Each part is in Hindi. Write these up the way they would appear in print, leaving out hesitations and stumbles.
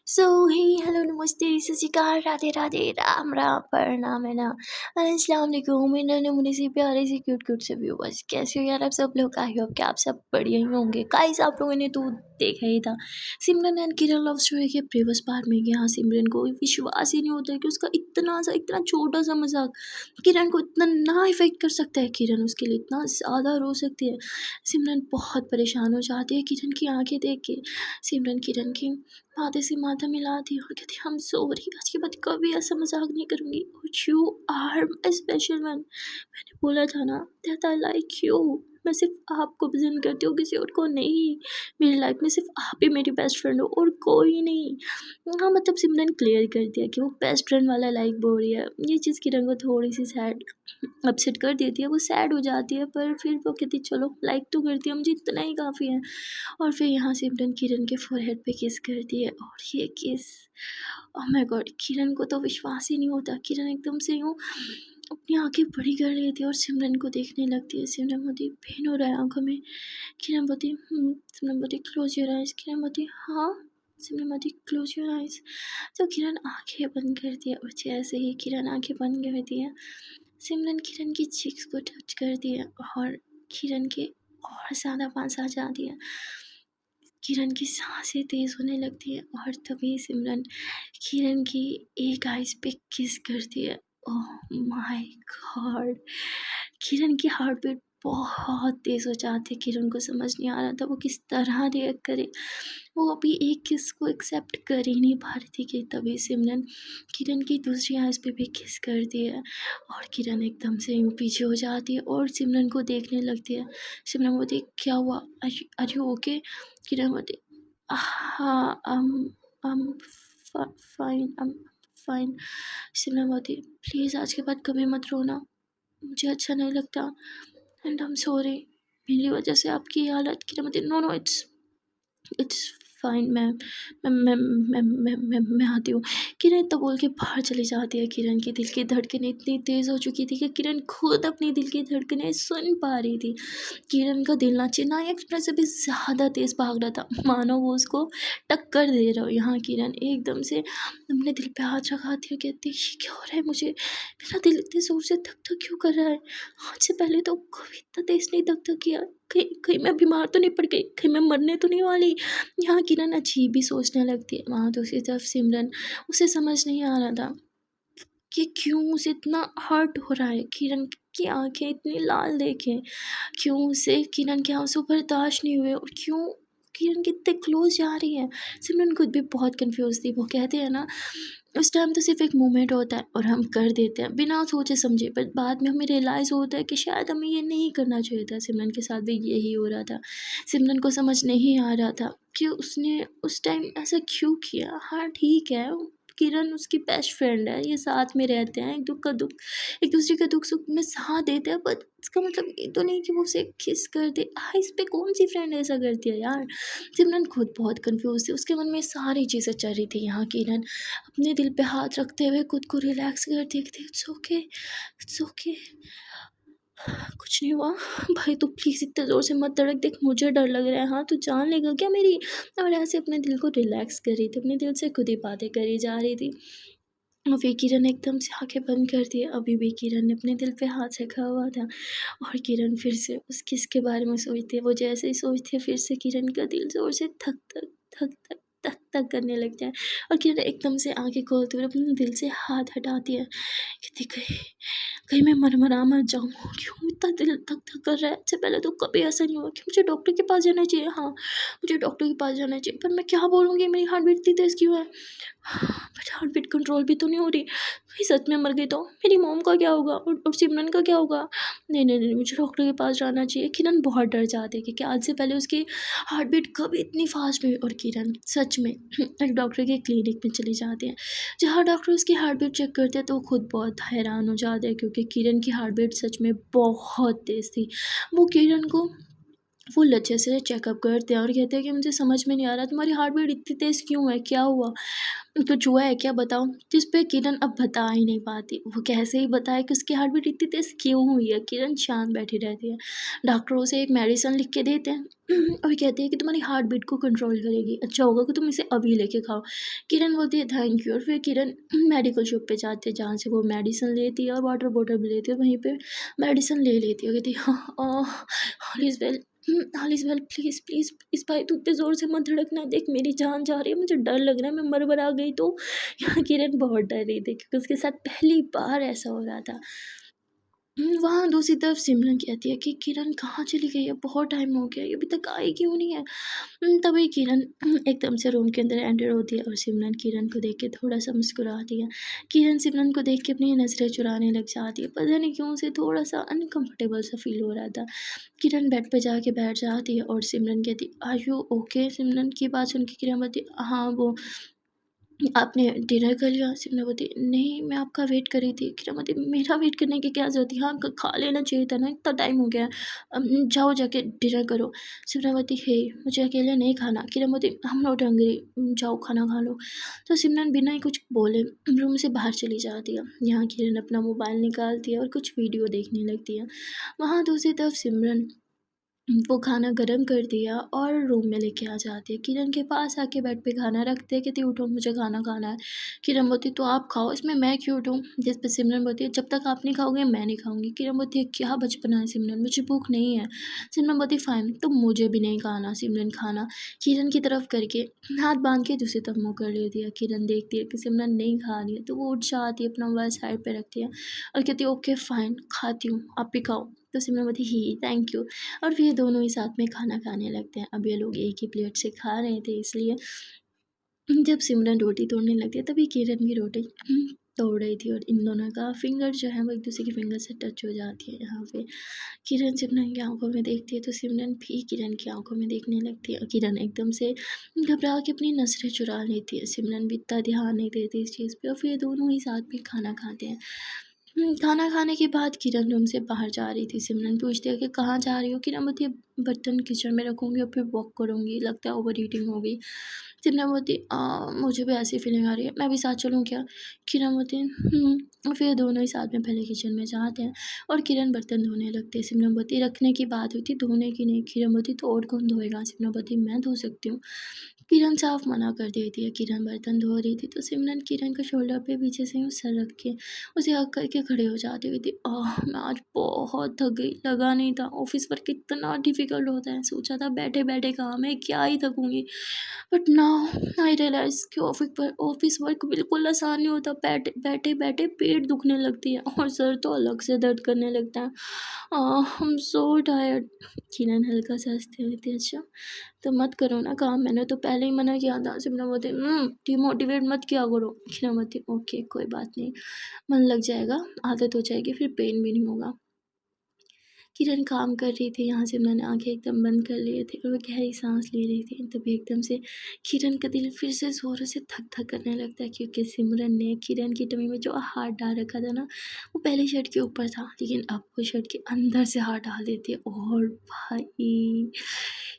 सो हे हेलो नमस्ते सत श्री अकाल राधे राधे राम राम प्रणाम है ना। अस्सलाम वालेकुम मेरे नमूने से प्यारे से क्यूट क्यूट से व्यूअर्स, कैसे हो यार आप सब लोग। आई होप कि आप सब बढ़िया ही होंगे। गाइस आप लोगों ने तो देखा ही था सिमरन एंड किरण लव स्टोरी के प्रीवियस पार्ट में। यहाँ सिमरन को विश्वास ही नहीं होता है कि उसका इतना छोटा सा मजाक किरण को इतना ना इफेक्ट कर सकता है। किरण उसके लिए इतना ज़्यादा रो सकती है। सिमरन बहुत परेशान हो जाती है किरण की आंखें देख के। सिमरन किरण की माथे से माथा मिलाती और कहती हम सॉरी, आज के बाद कभी ऐसा मजाक नहीं करूँगी। और you are my special one. मैंने बोला था ना दैट आई लाइक यू। मैं सिर्फ आपको पसंद करती हूँ, किसी और को नहीं। मेरी लाइफ में सिर्फ आप ही मेरी बेस्ट फ्रेंड हो और कोई नहीं। हाँ मतलब सिमरन क्लियर कर दिया कि वो बेस्ट फ्रेंड वाला लाइक बोल रही है। ये चीज़ किरण को थोड़ी सी सैड अपसेट कर देती है। वो सैड हो जाती है पर फिर वो कहती चलो लाइक तो करती है, मुझे इतना ही काफ़ी है। और फिर यहाँ सिमरन किरण के फोरहेड पे किस करती है और ये किस, ओह माय गॉड, किरण को तो विश्वास ही नहीं होता। किरण एकदम से यूँ अपनी आंखें बड़ी कर लेती है और सिमरन को देखने लगती है। सिमरन बोलती पेन हो रहा है आंखों में। किरण बोलती सिमरन बोलती क्लोज योर आइज। किरण बोलती हाँ। सिमरन बोलती क्लोज योर आइज। तो किरण आंखें बंद करती है और जैसे ही किरण आंखें बंद करती है सिमरन किरण की चीक्स को टच करती है और किरण के और ज़्यादा पास आ जाती है। किरण की सांसें तेज़ होने लगती है और तभी सिमरन किरण की एक आइज़ पे किस करती है। Oh my God! किरण की हार्ट बीट बहुत तेज़ हो जाती है। किरण को समझ नहीं आ रहा था वो किस तरह रिएक्ट करे। वो अभी एक किस को एक्सेप्ट कर ही नहीं पा रही थी कि तभी सिमरन किरण की दूसरी आइज़ पे भी किस करती है और किरण एकदम से यूँ पीछे हो जाती है और सिमरन को देखने लगती है। सिमरन बोलती क्या हुआ? Are you okay? किरण बोलती हाँ फाइन फाइन। सिमरन बोलती प्लीज़ आज के बाद कभी मत रोना, मुझे अच्छा नहीं लगता एंड आई एम सॉरी मेरी वजह से आपकी ये हालत। किरण बोलती no no it's fine ma'am, मैं आती हूँ। किरण इतना बोल के बाहर चली जाती है। किरण की दिल की धड़कनें इतनी तेज़ हो चुकी थी कि किरण खुद अपनी दिल की धड़कनें सुन पा रही थी। किरण का दिल ना चेन्नई एक्सप्रेस से भी ज़्यादा तेज़ भाग रहा था, मानो वो उसको टक्कर दे रहा हो। यहाँ किरण एकदम से अपने दिल पे हाथ रखाती है, कहती ये क्या हो रहा है मुझे, मेरा दिल इतने ज़ोर से धक धक क्यों कर रहा है। आज से पहले तो कभी इतना तेज़ नहीं धक धक किया। कहीं कहीं मैं बीमार तो नहीं पड़ गई, कहीं मैं मरने तो नहीं वाली। यहाँ किरण अजीब ही सोचने लगती है। वहाँ दूसरी तरफ सिमरन, उसे समझ नहीं आ रहा था कि क्यों उसे इतना हर्ट हो रहा है। किरण की आंखें इतनी लाल देखें, क्यों उसे किरण के आंसू बर्दाश्त नहीं हुए और क्यों किरण कितने क्लोज जा रही है। सिमरन खुद भी बहुत कंफ्यूज थी। वो कहते हैं ना उस टाइम तो सिर्फ एक मोमेंट होता है और हम कर देते हैं बिना सोचे समझे, पर बाद में हमें रियलाइज़ होता है कि शायद हमें ये नहीं करना चाहिए था। सिमरन के साथ भी यही हो रहा था। सिमरन को समझ नहीं आ रहा था कि उसने उस टाइम ऐसा क्यों किया। हाँ ठीक है, किरण उसकी बेस्ट फ्रेंड है, ये साथ में रहते हैं, एक दूसरे का दुख सुख में साथ देते हैं, बट इसका मतलब ये तो नहीं कि वो उसे किस कर दे। इस पे कौन सी फ्रेंड ऐसा करती है यार। सिमरन खुद बहुत कंफ्यूज थी, उसके मन में सारी चीज़ें चल रही थी। यहाँ किरण अपने दिल पे हाथ रखते हुए खुद को रिलैक्स करती है, इट्स ओके इट्स ओके, कुछ नहीं हुआ। भाई तू प्लीज़ इतने ज़ोर से मत धड़क, देख मुझे डर लग रहा है। हाँ तू जान लेगा क्या मेरी। और ऐसे अपने दिल को रिलैक्स कर रही थी, अपने दिल से खुद ही बातें करी जा रही थी। और फिर किरण एकदम से आंखें बंद कर दी। अभी भी किरण ने अपने दिल पे हाथ रखा हुआ था और किरण फिर से उस किस के बारे में सोचती है। वो जैसे ही सोचती है फिर से किरण का दिल जोर से धक धक धक धक धक धक करने लगता है और किरण एकदम से आंखें खोलते हुए अपने दिल से हाथ हटाती है। कहती कहीं कहीं मैं मर जाऊँ, क्यों इतना दिल धक धक कर रहा है। इससे पहले तो कभी ऐसा नहीं हुआ कि मुझे डॉक्टर के पास जाना चाहिए। हाँ मुझे डॉक्टर के पास जाना चाहिए, पर मैं क्या बोलूँगी, मेरी हार्ट बीट इतनी तेज़ क्यों है। बट हार्ट बीट कंट्रोल भी तो नहीं हो रही, कहीं सच में मर गई तो मेरी मॉम का क्या होगा और सिमरन का क्या होगा। नहीं मुझे डॉक्टर के पास जाना चाहिए। किरण बहुत डर जाती है क्योंकि आज से पहले उसकी हार्ट बीट कभी इतनी फास्ट हुई। और किरण सच में एक डॉक्टर के क्लिनिक में चली जाती है, जहाँ डॉक्टर उसकी हार्ट बीट चेक करते हैं तो वो खुद बहुत हैरान हो जाते हैं क्योंकि किरण की हार्ट बीट सच में बहुत तेज़ थी। वो किरण को फुल अच्छे से चेकअप करते हैं और कहते हैं कि मुझे समझ में नहीं आ रहा तुम्हारी हार्ट बीट इतनी तेज़ क्यों है, क्या हुआ। कुछ हुआ है क्या बताओ? जिस पे किरण अब बता ही नहीं पाती। वो कैसे ही बताए कि उसकी हार्ट बीट इतनी तेज़ क्यों हुई है? किरण शांत बैठी रहती है। डॉक्टर उसे एक मेडिसिन लिख के देते हैं और कहते हैं कि तुम्हारी हार्ट बीट को कंट्रोल करेगी। अच्छा होगा कि तुम इसे अभी लेके खाओ। किरण बोलती है थैंक यू, और फिर किरण मेडिकल शॉप पे जाती है जहाँ से वो मेडिसिन लेती है और वाटर बॉटल भी लेती है। वहीं पे मेडिसिन ले लेती है। कहती है all is well, all is well, please please please भाई तू इतने ज़ोर से मत धड़कना, देख मेरी जान जा रही है, मुझे डर लग रहा है मैं मर-वर गई तो। यहाँ किरण बहुत डर रही थी क्योंकि उसके साथ पहली बार ऐसा हो रहा था। वहाँ दूसरी तरफ सिमरन कहती है कि किरण कहाँ चली गई है? बहुत टाइम हो गया, ये अभी तक आई क्यों नहीं है? तभी किरण एकदम से रूम के अंदर एंटर होती है और सिमरन किरण को देख के थोड़ा-सा मुस्कुराती है। किरण सिमरन को देख के अपनी नज़रें चुराने लग जाती है। पता नहीं क्यों उसे थोड़ा-सा अनकम्फर्टेबल सा फ़ील हो रहा था। किरण बेड पे जाके बैठ जाती है और सिमरन कहती, "आर यू ओके?" सिमरन की बात सुन के किरण बोलती, "हाँ, वो आपने डिनर कर लिया?" सिमरन बोलती, "नहीं, मैं आपका वेट कर रही थी।" किरण बोलती, "मेरा वेट करने की क्या ज़रूरत थी? हाँ, क खा लेना चाहिए था ना, इतना टाइम हो गया है। जाओ जाके डिनर करो।" सिमरन बोलती, "हे, मुझे अकेले नहीं खाना।" किरण बोलती, "आई एम नॉट हंग्री, जाओ खाना खा लो।" तो सिमरन बिना ही कुछ बोले रूम से बाहर चली जाती है। यहाँ किरण अपना मोबाइल निकालती है और कुछ वीडियो देखने लगती है। वहाँ दूसरी तरफ सिमरन वो खाना गरम कर दिया और रूम में लेके आ जाती है। किरण के पास आके बेड पे खाना रखते हैं, कहती है उठो मुझे खाना खाना है। किरण बोलती तो आप खाओ, इसमें मैं क्यों उठूँ? जिस पे सिमरन बोलती है जब तक आप नहीं खाओगे मैं नहीं खाऊँगी। किरण बोलती है क्या बचपना है सिमरन, मुझे भूख नहीं है। सिमरन बोलती फाइन, तो मुझे भी नहीं खाना सिमरन खाना। किरण की तरफ करके हाथ बाँध के दूसरी तरफ मुँह कर लेती है। किरण देखती है कि सिमरन नहीं खा रही है तो वो उठ जाती है, अपना मोबाइल साइड पे रखती है और कहती है ओके फाइन खाती हूँ, आप भी खाओ। तो सिमरन बोलती ही थैंक यू, और फिर ये दोनों ही साथ में खाना खाने लगते हैं। अब ये लोग एक ही प्लेट से खा रहे थे इसलिए जब सिमरन रोटी तोड़ने लगती है तभी किरण भी रोटी तोड़ रही थी और इन दोनों का फिंगर जो है वो एक दूसरे के फिंगर से टच हो जाती है। यहाँ पे किरण सिमरन की आंखों में देखती है तो सिमरन भी किरण की आंखों में देखने लगती है और किरण एकदम से घबरा के अपनी नजरें चुरा लेती है। सिमरन भी इतना ध्यान नहीं देती इस चीज़ पे और फिर दोनों ही साथ में खाना खाते हैं। खाना खाने के बाद किरण रूम से बाहर जा रही थी। सिमरन पूछती है कि कहाँ जा रही हो? किरण बोलती है बर्तन किचन में रखूँगी और फिर वॉक करूँगी, लगता है ओवर ईटिंग हो गई। सिमरन बोलती मुझे भी ऐसी फीलिंग आ रही है, मैं भी साथ चलूँ क्या? किरण बोलती है और फिर दोनों ही साथ में पहले किचन में जाते हैं और किरण बर्तन धोने लगती है। सिमरन बोलती है रखने की बात हुई थी, धोने की नहीं। किरण बोलती तो और कौन धोएगा? सिमरन बोलती मैं धो सकती हूँ। किरण साफ मना कर देती है। किरण बर्तन धो रही थी तो सिमरन किरण के शोल्डर पे पीछे से यूँ सर रख के उसे हग करके खड़े हो जाती हुई थी। मैं आज बहुत थक गई, लगा नहीं था ऑफिस वर्क कितना डिफिकल्ट होता है। सोचा था बैठे बैठे काम है, क्या ही थकूंगी, बट नाउ आई रियलाइज कि ऑफिस वर्क बिल्कुल आसान नहीं होता। बैठे बैठे पेट दुखने लगती है और सर तो अलग से दर्द करने लगता है। I am so tired. किरण हल्का सा हंसते हुए थी, अच्छा तो मत करो ना काम, मैंने तो पहले ही मना किया था। सिमरन बोलती डिमोटिवेट मत किया करो। किरण बोलती ओके कोई बात नहीं, मन लग जाएगा, आदत हो जाएगी, फिर पेन भी नहीं होगा। किरण काम कर रही थी, यहाँ से मैंने आँखें एकदम बंद कर लिए थे और वो गहरी सांस ले रही थी। तभी एकदम से किरण का दिल फिर से ज़ोरों से धक धक करने लगता है क्योंकि सिमरन ने किरण की टमी में जो हाथ डाल रखा था ना, वो पहले शर्ट के ऊपर था, लेकिन अब वो शर्ट के अंदर से हाथ डाल देती है और भाई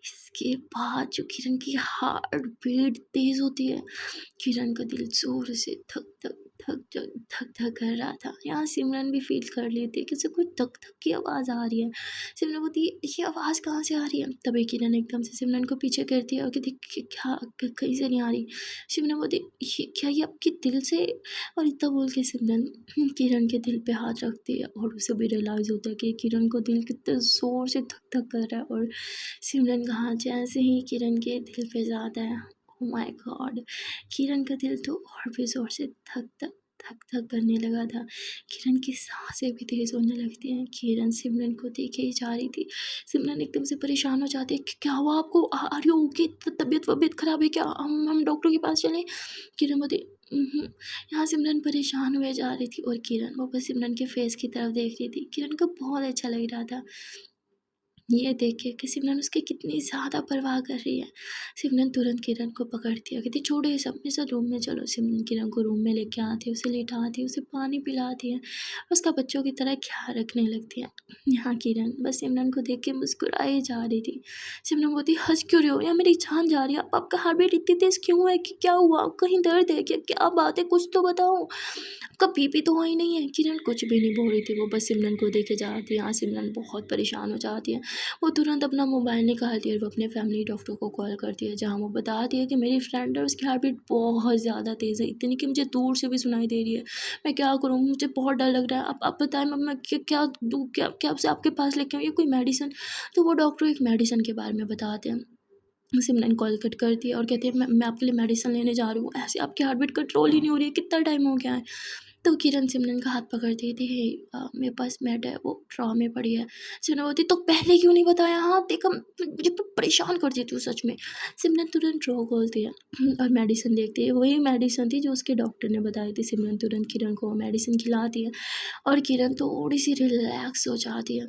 इसके बाद जो किरण की हार्ट बीट तेज़ होती है, किरण का दिल ज़ोर से धक धक धक धक धक धक कर रहा था। यहाँ सिमरन भी फील कर लेती है कि उसे कोई धक धक की आवाज़ आ रही है। सिमरन बोलती है ये आवाज़ कहाँ से आ रही है? तभी किरण एकदम से सिमरन को पीछे करती है और कहती क्या कहीं से नहीं आ रही। सिमरन बोलती ये क्या, ये आपके दिल से? और इतना बोल के सिमरन किरण के दिल पे हाथ रखती है और उसे भी रियलाइज़ होता है कि किरण को दिल कितने ज़ोर से धक धक कर रहा है और सिमरन का हाथ जैसे ही किरण के दिल पे जाता है, ओह माय गॉड, किरण का दिल तो और भी ज़ोर से धक धक धक धक करने लगा था। किरण की सांसें भी तेज़ होने लगती हैं। किरण सिमरन को देखे ही जा रही थी। सिमरन एकदम से परेशान हो जाती है कि क्या हुआ आपको? Are you okay? तबीयत वबीयत खराब है क्या? हम डॉक्टर के पास चलें? किरण बोलती उहुँ। यहाँ सिमरन परेशान हुए जा रही थी और किरण वो बस सिमरन के फेस की तरफ देख रही थी। किरण को बहुत अच्छा लग रहा था। ये देख के कि सिमरन उसकी कितनी ज़्यादा परवाह कर रही है। सिमरन तुरंत किरण को पकड़ती है, कहती छोड़ो ये सब, मेरे साथ रूम में चलो। सिमरन किरण को रूम में लेके आती है, उसे लिटाती है, उसे पानी पिलाती है, उसका बच्चों की तरह ख्याल रखने लगती है। यहाँ किरण बस सिमरन को देख के मुस्कुराई जा रही थी। सिमरन बोलती हंस क्यों रहे हो, या मेरी जान जा रही है, अब आपका हार्ट बीट इतनी तेज़ क्यों है, कि क्या हुआ, कहीं दर्द है क्या, क्या बात है, कुछ तो बताओ, आपका बीपी तो ही नहीं है। किरण कुछ भी नहीं बोल रही थी, वो बस सिमरन को देखे जा रही थी। यहाँ सिमरन बहुत परेशान हो जाती है, वो तुरंत अपना मोबाइल निकालती है और वो अपने फैमिली डॉक्टर को कॉल करती है, जहाँ वो बताती है कि मेरी फ्रेंड है, उसकी हार्ट बीट बहुत ज़्यादा तेज़ है, इतनी कि मुझे दूर से भी सुनाई दे रही है, मैं क्या करूँ, मुझे बहुत डर लग रहा है, आप बताएं मैं क्या दूँ, क्या उसे आपके पास लेके आऊँ, या कोई मेडिसिन। तो वो डॉक्टर एक मेडिसिन के बारे में बताते हैं। सिमरन कॉल कट करती है और कहती है मैं आपके लिए मेडिसिन लेने जा रही हूँ, ऐसे आपकी हार्ट बीट कंट्रोल ही नहीं हो रही है, कितना टाइम हो गया है। तो किरण सिमरन का हाथ पकड़ती थी, मेरे पास मेड है, वो ड्रॉ में पड़ी है। सिमरन बोलती तो पहले क्यों नहीं बताया, हाँ देखा मुझे तो परेशान कर देती हूँ सच में। सिमरन तुरंत ड्रॉ खोलती है और मेडिसिन देखती है, वही मेडिसिन थी जो उसके डॉक्टर ने बताई थी। सिमरन तुरंत किरण को मेडिसिन खिलाती है और किरण थोड़ी सी रिलैक्स हो जाती है।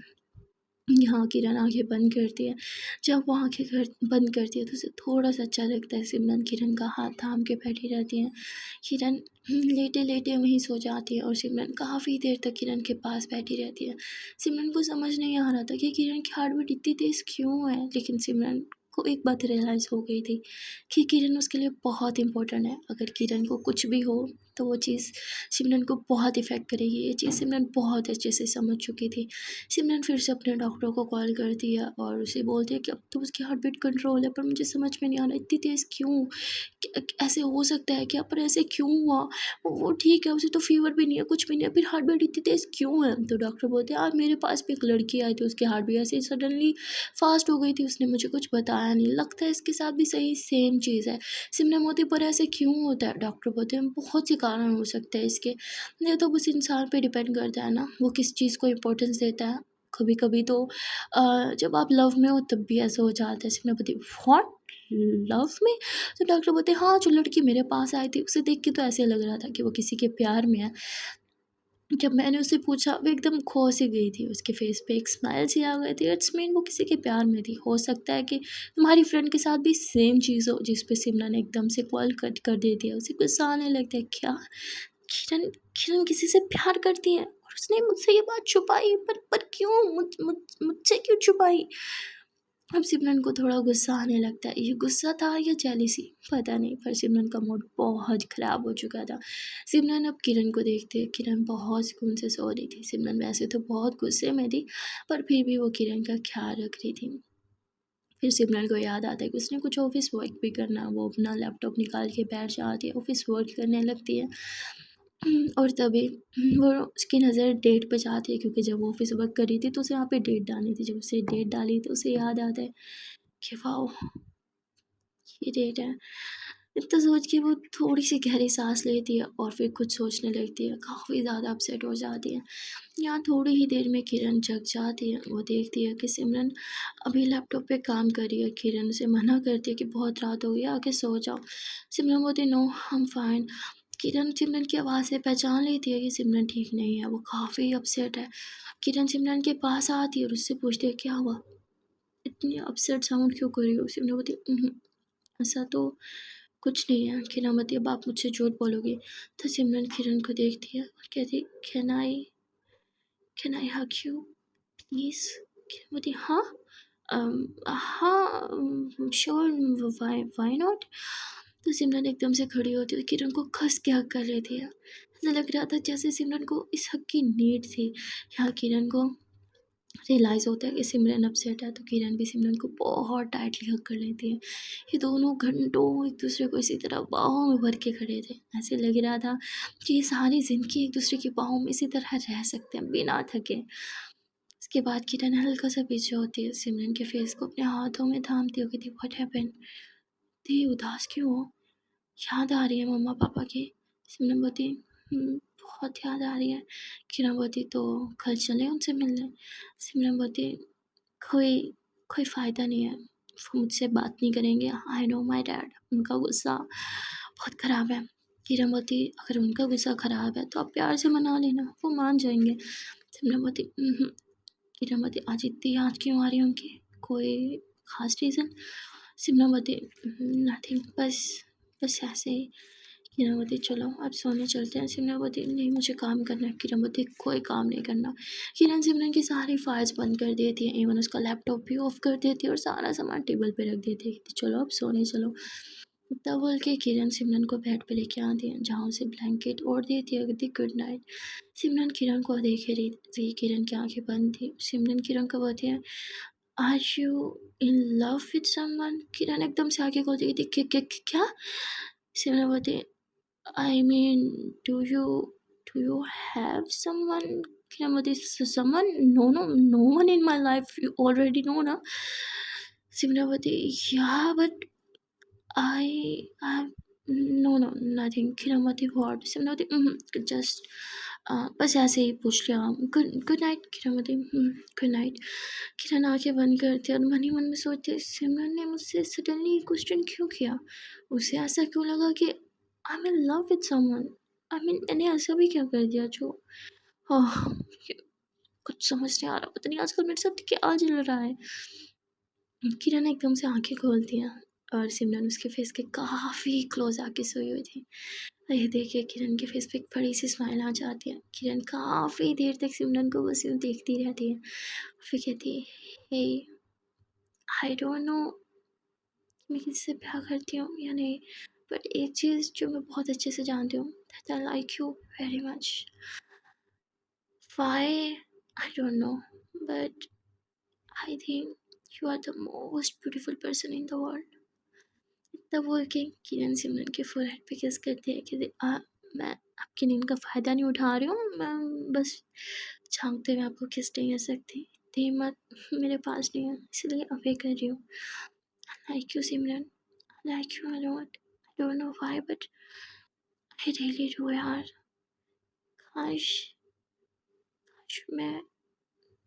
यहाँ किरण आँखें बंद करती है, जब वो आँखें बंद करती है तो उसे थोड़ा-सा अच्छा लगता है। सिमरन किरण का हाथ थाम के बैठी रहती है। किरण लेटे-लेटे वहीं सो जाती है और सिमरन काफ़ी देर तक किरण के पास बैठी रहती है। सिमरन को समझ नहीं आ रहा था कि किरण की हार्ट बीट इतनी तेज़ क्यों है, लेकिन सिमरन को एक बात रियलाइज़ हो गई थी कि किरण उसके लिए बहुत इम्पोर्टेंट है। अगर किरण को कुछ भी हो तो वो चीज़ सिमरन को बहुत इफ़ेक्ट करेगी। ये चीज़ सिमरन बहुत अच्छे से समझ चुकी थी। सिमरन फिर से अपने डॉक्टर को कॉल करती है और उसे बोलती है कि अब तो उसकी हार्ट बीट कंट्रोल है, पर मुझे समझ में नहीं आ रहा इतनी तेज़ क्यों, ऐसे हो सकता है क्या, पर ऐसे क्यों हुआ, वो ठीक है, उसे तो फीवर भी नहीं है, कुछ भी नहीं है, फिर हार्ट बीट इतनी तेज़ क्यों है। तो डॉक्टर बोलते हैं आज मेरे पास भी एक लड़की आई थी, उसकी हार्ट बीट ऐसे सडनली फास्ट हो गई थी, उसने मुझे कुछ बताया नहीं, लगता है इसके साथ भी सही सेम चीज़ है। सिमरन मोती पर ऐसे क्यों होता है। डॉक्टर बोलते हैं बहुत से कारण हो सकते हैं इसके, ये तो बस इंसान पे डिपेंड करता है ना, वो किस चीज़ को इम्पोर्टेंस देता है। कभी कभी तो जब आप लव में हो तब भी ऐसा हो जाता है। सिमरन बोलती व्हाट, लव में। तो डॉक्टर बोलते हाँ, जो लड़की मेरे पास आई थी उसे देख के तो ऐसे लग रहा था कि वो किसी के प्यार में है। जब मैंने उससे पूछा वो एकदम खो सी गई थी, उसके फेस पे एक स्माइल सी आ गई थी, इट्स मीन वो किसी के प्यार में थी। हो सकता है कि तुम्हारी फ्रेंड के साथ भी सेम चीज़ हो। जिस पे सिमरन ने एकदम से कॉल कट कर देती है, उसे गुस्सा आने लगता है, क्या किरण किरण किसी से प्यार करती है और उसने मुझसे ये बात छुपाई, पर क्यों, मुझसे क्यों छुपाई। अब सिमरन को थोड़ा गुस्सा आने लगता है, ये गुस्सा था या जेलिसी पता नहीं, पर सिमरन का मूड बहुत ख़राब हो चुका था। सिमरन अब किरण को देखते है, किरण बहुत सुकून से सो रही थी। सिमरन वैसे तो बहुत गुस्से में थी, पर फिर भी वो किरण का ख्याल रख रही थी। फिर सिमरन को याद आता है कि उसने कुछ ऑफिस वर्क भी करना है, वो अपना लैपटॉप निकाल के बैठ जाती है, ऑफिस वर्क करने लगती है। और तभी वो उसकी नज़र डेट पे जाती है, क्योंकि जब वो ऑफिस वर्क कर रही थी तो उसे वहाँ पे डेट डालनी थी। जब उसे डेट डाली तो उसे याद आता है कि वाओ ये डेट है। इतना सोच के वो थोड़ी सी गहरी सांस लेती है और फिर कुछ सोचने लगती है, काफ़ी ज़्यादा अपसेट हो जाती है। यहाँ थोड़ी ही देर में किरण जग जाती है, वो देखती है कि सिमरन अभी लैपटॉप पे काम कर रही है। किरण उसे मना करती है कि बहुत रात हो गई, आके सो जाओ। सिमरन बोलती नो आई एम फाइन। किरण सिमरन की आवाज़ से पहचान लेती है कि सिमरन ठीक नहीं है, वो काफ़ी अपसेट है। किरण सिमरन के पास आती है और उससे पूछती है क्या हुआ, इतनी अपसेट साउंड क्यों कर रही हो। सिमरन बोलती ऐसा तो कुछ नहीं है। किरण बोलती अब आप मुझसे झूठ बोलोगे। तो सिमरन किरण को देखती है और कहती can I hug you please. Kiran बोलती हाँ, हाँ श्योर, वाई नॉट। तो सिमरन एकदम से खड़ी होती है, किरण को कस के हक कर लेती है। ऐसा लग रहा था जैसे सिमरन को इस हक की नीड थी। यहाँ किरण को रियलाइज़ होता है कि सिमरन अपसेट है, तो किरण भी सिमरन को बहुत टाइटली हग कर लेती है। ये दोनों घंटों एक दूसरे को इसी तरह बाहों में भर के खड़े थे। ऐसे लग रहा था कि ये सारी ज़िंदगी एक दूसरे की बाहों में इसी तरह रह सकते हैं बिना थके। उसके बाद किरण हल्का सा पीछे होती है, सिमरन के फेस को अपने हाथों में थामती हो, कहती व्हाट हैपेंड, ती उदास क्यों हो, याद आ रही है मम्मा पापा की। सिमरन बोलती बहुत याद आ रही है। किरण बोलती तो कल चलें उनसे मिलने। सिमरन बोलती कोई कोई फ़ायदा नहीं है, वो मुझसे बात नहीं करेंगे, आई नो माय डैड, उनका गुस्सा बहुत ख़राब है। किरण बोलती अगर उनका गुस्सा ख़राब है तो आप प्यार से मना लेना, वो मान जाएंगे। सिमरन बोलती किरण बोलती आज इतनी याद क्यों आ रही है उनकी, कोई खास रीज़न? सिमरन बोलती नथिंग, बस बस ऐसे ही। किरण बोलती चलो अब सोने चलते हैं। सिमरन बोलती नहीं मुझे काम करना है। किरण बोलती कोई काम नहीं करना। किरण सिमरन की सारी फाइल्स बंद कर देती है, इवन उसका लैपटॉप भी ऑफ कर देती है और सारा सामान टेबल पे रख देती है। चलो अब सोने चलो। तब बोल के किरण सिमरन को बेड पे लेके आती है, जहाँ उसे ब्लैंकेट ओढ़ देती है, कहती गुड नाइट। सिमरन किरण को देख रही थी, किरण की आंखें बंद थी। सिमरन किरण को बोलती है are you in love with someone? Kiran एकदम से आगे खोलती थी, क्या? सिमरन बोलती I mean do you have someone? Kiran बोलती someone? No no, no one in my life, you already know ना। सिमरन बोलती yeah but I no nothing। किरामती व्हाट? सिमरती जस्ट बस ऐसे ही पूछ लिया। गुड नाइट किरामती। Good night. किरण आंखें बंद करती और मन ही मन में सोचती है सिमरन ने मुझसे सडनली क्वेश्चन क्यों किया? उसे ऐसा क्यों लगा कि I am in love with someone? I mean मैंने ऐसा भी क्या कर दिया जो आह, कुछ समझ नहीं आ रहा, पता नहीं आजकल मेरे साथ क्या चल रहा है। किरण एकदम से आंखें खोलती है और सिमरन उसके फेस के काफ़ी क्लोज आके सोई हुई थी। और ये देख के किरण के फेस पे एक बड़ी सी स्माइल आ जाती है। किरण काफ़ी देर तक सिमरन को बस यूँ देखती रहती है, फिर कहती है हे आई डोंट नो मैं किससे प्यार करती हूँ या नहीं, बट एक चीज़ जो मैं बहुत अच्छे से जानती हूँ that I like you very much. Why I don't know, but I think you are the most beautiful person in the world. तब बोल के किरण सिमरन के फोरहेड पे किस करती है कि मैं आपकी नींद का फ़ायदा नहीं उठा रही हूँ, मैं बस झांकते हुए आपको किस नहीं कर सकती। थे मत, मेरे पास नहीं है इसलिए अवे कर रही हूँ। Like you Simran, like you a lot, I don't know why but I really do यार। काश काश मैं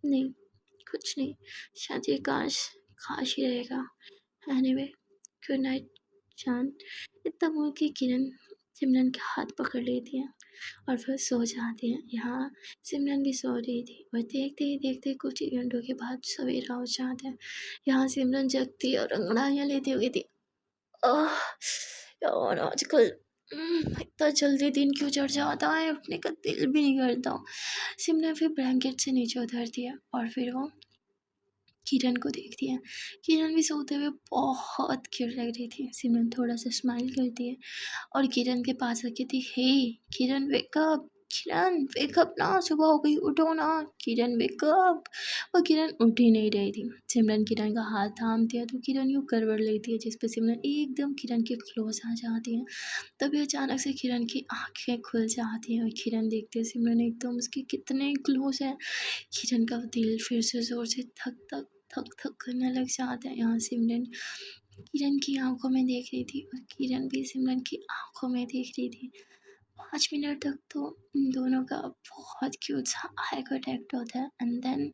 नहीं, कुछ नहीं, शायद ये काश काश ही रहेगा। एनीवे गुड नाइट चांद। इतना बोल के किरण सिमरन के हाथ पकड़ लेती है और फिर सो जाती है। यहाँ सिमरन भी सो रही थी और देखते ही देखते कुछ ही घंटों के बाद सवेरा हो जाता है। यहाँ सिमरन जगती और अंगड़ाइयाँ लेती हुई थी। आह यार आजकल इतना जल्दी दिन क्यों चढ़ जाता है, उठने का दिल भी नहीं करता। सिमरन फिर ब्लैंकेट से नीचे उतरती है और फिर वो किरण को देखती है। किरण भी सोते हुए बहुत क्यूट लग रही थी। सिमरन थोड़ा सा स्माइल करती है और किरण के पास आके थी हे किरण वेकअप, किरण वेकअप ना, सुबह हो गई उठो ना, किरण वेकअप। और किरण उठ ही नहीं रही थी। सिमरन किरण का हाथ थामती है तो किरण यूँ करवट लेती है, जिस पे सिमरन एकदम किरण के क्लोज आ जाती है। तभी अचानक से किरण की आंखें खुल जाती हैं और किरण देखती है सिमरन एकदम उसके कितने क्लोज है। किरण का दिल फिर से जोर से धक धक धक धक करने लग जाता है। यहाँ सिमरन किरण की आंखों में देख रही थी और किरण भी सिमरन की आंखों में देख रही थी। 5 मिनट तक तो इन दोनों का बहुत क्यूट सा आई कॉन्टैक्ट होता है एंड देन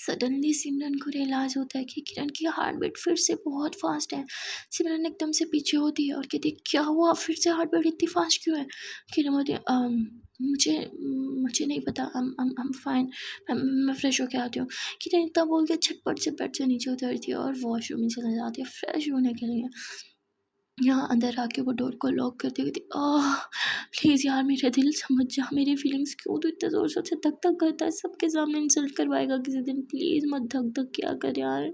सडनली सिमरन को रियलाइज़ होता है कि किरण की हार्ट बीट फिर से बहुत फास्ट है। सिमरन एकदम से पीछे होती है और कहती है क्या हुआ, फिर से हार्ट बीट इतनी फास्ट क्यों है? किरण बोलती है मुझे मुझे नहीं पता, I'm फाइन, मैं फ्रेश होके आती हूँ। किरण इतना बोल के झटपट से बेड से नीचे उतरती है और वॉशरूम में चला जाती है फ्रेश होने के लिए। यहाँ अंदर आके वो डोर को लॉक करती हुई थी। प्लीज़ यार मेरा दिल समझ जा, मेरी फीलिंग्स क्यों तो इतने ज़ोर से धक धक करता है, सबके सामने इंसल्ट करवाएगा किसी दिन, प्लीज़ मत धक धक किया कर यार।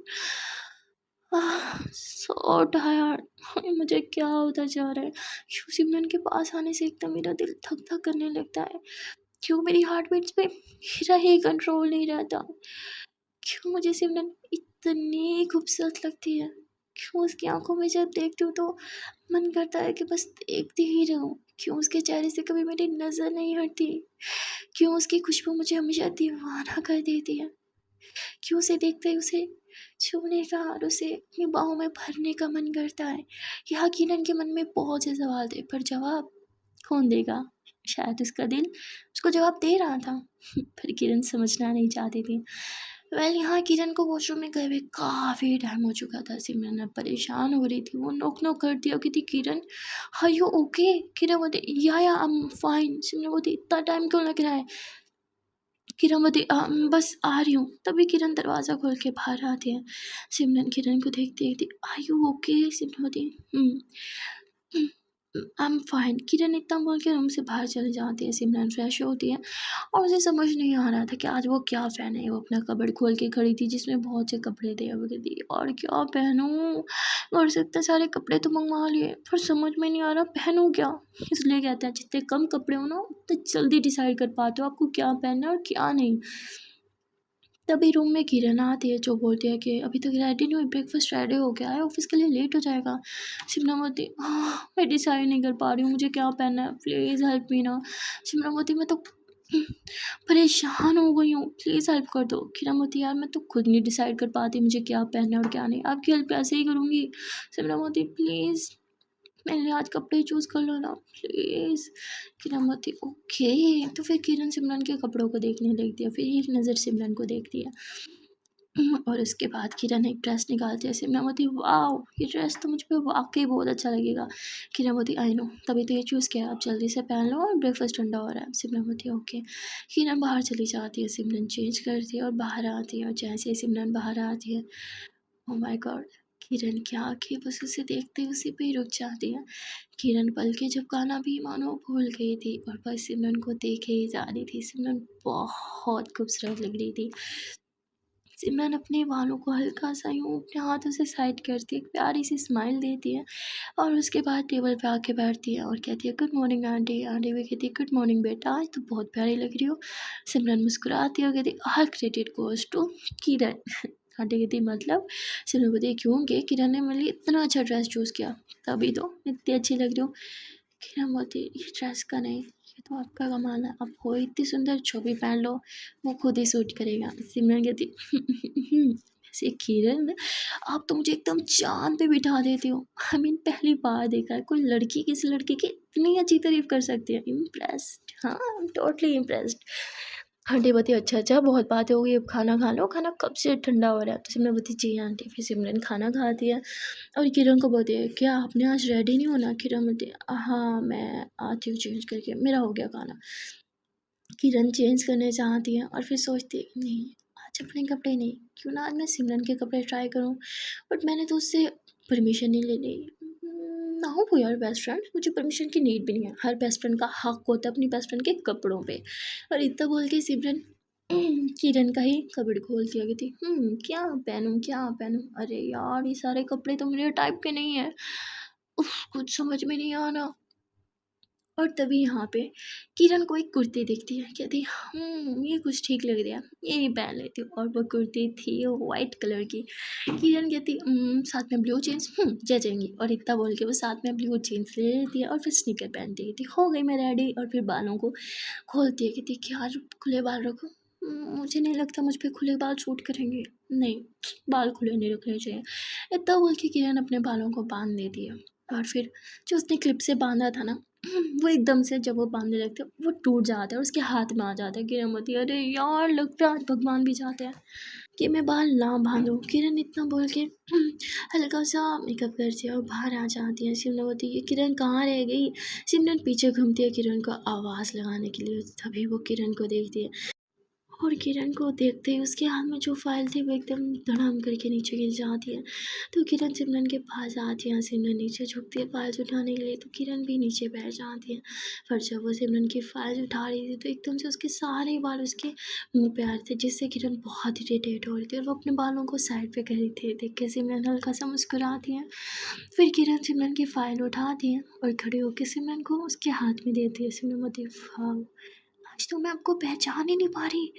सो टायर्ड, मुझे क्या होता जा रहा है? क्यों सिमरन के पास आने से एकदम मेरा दिल धक धक करने लगता है? क्यों मेरी हार्ट बीट्स पे मेरा ही कंट्रोल नहीं रहता? क्यों मुझे सिमरन इतनी खूबसूरत लगती है? क्यों उसकी आंखों में जब देखती हूँ तो मन करता है कि बस देखती ही रहूं? क्यों उसके चेहरे से कभी मेरी नज़र नहीं हटती? क्यों उसकी खुशबू मुझे हमेशा दीवाना कर देती है? क्यों उसे देखते ही उसे छूने का और उसे अपनी बाहों में भरने का मन करता है? यहाँ किरण के मन में बहुत से सवाल थे पर जवाब कौन देगा? शायद उसका दिल उसको जवाब दे रहा था पर किरण समझना नहीं चाहती थी। यहाँ किरण को वॉशरूम में गए हुए काफ़ी टाइम हो चुका था। सिमरन अब परेशान हो रही थी, वो नोक नोक कर दिया कि थी किरण आर यू ओके? किरण बोलती या आई एम फाइन। सिमरन बोलती इतना टाइम क्यों लग रहा है? किरण बोलती बस आ रही हूँ। तभी किरण दरवाज़ा खोल के बाहर आती है। सिमरन किरण को देखती आर यू ओके? सिमरन बोलती आई एम फाइन। किरण इतना बोल के रूम से बाहर चली जाती है। सिमरन फ्रेश होती है और उसे समझ नहीं आ रहा था कि आज वो क्या पहने। वो अपना कबर्ड खोल के खड़ी थी जिसमें बहुत से कपड़े थे। वो कहती और क्या पहनूं, घर से इतने सारे कपड़े तो मंगवा लिए पर समझ में नहीं आ रहा पहनूं क्या। इसलिए कहते हैं जितने कम कपड़े हो ना उतने जल्दी डिसाइड कर पाते हो आपको क्या पहनना है और क्या नहीं। तभी रूम में किरण आती है जो बोलती है कि अभी तक रेडी नहीं हुई, ब्रेकफास्ट रेडी हो गया है, ऑफिस के लिए लेट हो जाएगा। शिमला बोलती मैं डिसाइड नहीं कर पा रही हूँ मुझे क्या पहनना है, प्लीज़ हेल्प मी ना। शिमला बोलती मैं तो परेशान हो गई हूँ, प्लीज़ हेल्प कर दो। किरण बोलती यार मैं तो खुद नहीं डिसाइड कर पाती मुझे क्या पहनना है और क्या नहीं, आपकी हेल्प ऐसे ही करूँगी। शिमला बोलती प्लीज़ मेरे लिए आज कपड़े चूज़ कर लो ना प्लीज़। किरण बोलती ओके। तो फिर किरण सिमरन के कपड़ों को देखने लगती है, फिर एक नज़र सिमरन को देखती है और उसके बाद किरण एक ड्रेस निकालती है। सिमरन बोलती वाओ ये ड्रेस तो मुझ पे वाकई बहुत अच्छा लगेगा। किरण बोलती आई नो तभी तो ये चूज़ किया, आप जल्दी से पहन लो और ब्रेकफास्ट ठंडा हो रहा है। सिमरन बोलती है ओके। किरण बाहर चली जाती है, सिमरन चेंज करती है और बाहर आती है और जैसे ही सिमरन बाहर आती है ओ माय गॉड किरण की आंखें बस उसे देखते उसी पे ही रुक जाती है। किरण पल के झपकाना भी मानो भूल गई थी और बस सिमरन को देखे ही जा रही थी। सिमरन बहुत खूबसूरत लग रही थी। सिमरन अपने बालों को हल्का सा यूँ अपने हाथों से साइड करती है, एक प्यारी सी स्माइल देती है और उसके बाद टेबल पे आके बैठती है और कहती है गुड मॉर्निंग आंटी। आंटी भी कहती है गुड मॉर्निंग बेटा, आज तो बहुत प्यारी लग रही हो। सिमरन मुस्कुराती है और कहती all credit goes to Kiran. Auntie कहती मतलब। सिमरन बोलती है क्यों कि किरण ने मेरे लिए इतना अच्छा ड्रेस चूज़ किया तभी तो इतनी अच्छी लग रही हो। किरण बोलती ये ड्रेस का नहीं, ये तो आपका कमाल है, आप हो इतनी सुंदर, जो भी पहन लो वो खुद ही सूट करेगा। सिमरन कहती वैसे किरण आप तो मुझे एकदम चाँद पे बिठा देती हो। आई मीन पहली बार देखा है कोई लड़की किसी लड़के की इतनी अच्छी तारीफ कर सकती है। इम्प्रेस्ड, हाँ I am totally impressed. Aunty बोलती अच्छा बहुत बातें हो गई, अब खाना खा लो, खाना कब से ठंडा हो रहा है। तो सिमरन बोलती जी आंटी। फिर सिमरन खाना खाती है और किरण को बोलती है क्या आपने आज रेडी नहीं होना? किरण बोलती है हाँ मैं आती हूँ चेंज करके, मेरा हो गया खाना। किरण चेंज करने चाहती है और फिर सोचती है नहीं आज अपने कपड़े नहीं, क्यों ना आज मैं सिमरन के कपड़े ट्राई करूँ। बट मैंने तो उससे परमिशन नहीं ले ली। ना हो वो यार बेस्ट फ्रेंड, मुझे परमिशन की नीड भी नहीं है, हर बेस्ट फ्रेंड का हक होता है अपनी बेस्ट फ्रेंड के कपड़ों पे। और इतना बोल के सिमरन किरण का ही कपड़ खोल दिया कि थी क्या पहनूं, अरे यार ये सारे कपड़े तो मेरे टाइप के नहीं है। उफ कुछ समझ में नहीं आ रहा। और तभी यहाँ पे किरण को एक कुर्ती दिखती है, कहती ये कुछ ठीक लग रहा है, यही पहन लेती हूँ। और वो कुर्ती थी वाइट कलर की। किरण कहती साथ में ब्लू जीन्स जचेंगी, और इतना बोल के वो साथ में ब्लू जीन्स ले लेती है और फिर स्नीकर पहनती है। हो गई मैं रेडी। और फिर बालों को खोलती है, कहती क्या आज खुले बाल रखो। मुझे नहीं लगता मुझ पे खुले बाल सूट करेंगे, नहीं बाल खुले नहीं रखने चाहिए। इतना बोल के किरण अपने बालों को बांध देती है और फिर जो उसने क्लिप से बांधा था ना वो एकदम से जब वो बांधने लगते हैं वो टूट जाता है और उसके हाथ में आ जाता है। किरण बोलती है अरे यार लगता है आज भगवान भी चाहते हैं कि मैं बाल ना बांधूं। किरण इतना बोल के हल्का सा मेकअप करती है और बाहर आ जाती है। सिमरन बोलती है किरण कहाँ रह गई। सिमरन पीछे घूमती है किरण को आवाज़ लगाने के लिए, तभी वो किरण को देखती है और किरण को देखते ही उसके हाथ में जो फाइल थी वो एकदम धड़ाम करके नीचे गिर जाती है। तो किरण सिमरन के पास आती है, सिमरन नीचे झुकती है फाइल्स उठाने के लिए, तो किरण भी नीचे बैठ जाती है। पर जब वो सिमरन की फाइल्स उठा रही थी तो एकदम से उसके सारे बाल उसके मुंह पे आ रहे थे, जिससे किरण बहुत इरिटेट हो रही थी और वो अपने बालों को साइड पे कर रही थी। देख के सिमरन हल्का सा मुस्कुराती है। फिर किरण सिमरन की फाइल उठाती है और खड़ी होकर सिमरन को उसके हाथ में देती है। सिमरन बोलती वाह आज तो मैं आपको पहचान ही नहीं पा रही,